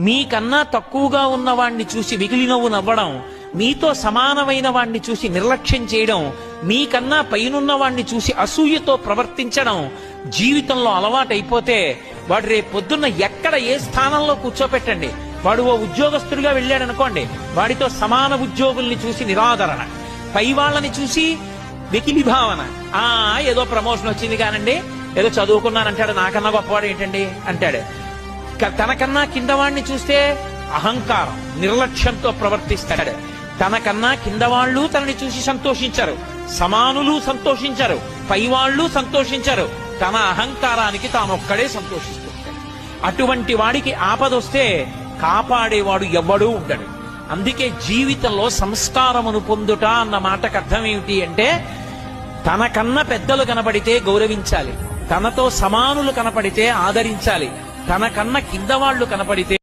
మీకన్నా తక్కువగా ఉన్న వాణ్ణి చూసి మిగిలినవు నవ్వడం, మీతో సమానమైన వాణ్ణి చూసి నిర్లక్ష్యం చేయడం, మీకన్నా పైనున్న వాణ్ణి చూసి అసూయతో ప్రవర్తించడం జీవితంలో అలవాటైపోతే వాడు రేపు పొద్దున్న ఎక్కడ ఏ స్థానంలో కూర్చోపెట్టండి, వాడు ఓ ఉద్యోగస్తుడిగా వెళ్ళాడనుకోండి, వాడితో సమాన ఉద్యోగుల్ని చూసి నిరాదరణ, పై వాళ్ళని చూసి వెకిలి భావన, ఏదో ప్రమోషన్ వచ్చింది కానండి, ఏదో చదువుకున్నానంటాడు, నాకన్నా గొప్పవాడు ఏంటండి అంటాడు. తనకన్నా కిందవాణ్ణి చూస్తే అహంకారం, నిర్లక్ష్యంతో ప్రవర్తిస్తాడు. తనకన్నా కిందవాళ్లు తనని చూసి సంతోషించరు, సమానులు సంతోషించరు, పైవాళ్లు సంతోషించరు, తన అహంకారానికి తానొక్కడే సంతోషిస్తుంటాడు. అటువంటి వాడికి ఆపదొస్తే కాపాడేవాడు ఎవ్వడూ ఉండడు. అందుకే జీవితంలో సంస్కారమును పొందుట అన్న మాటకు అర్థం ఏమిటి అంటే, తనకన్నా పెద్దలు కనపడితే గౌరవించాలి, తనతో సమానులు కనపడితే ఆదరించాలి, తనకన్నా కింద వాళ్ళు కనపడితే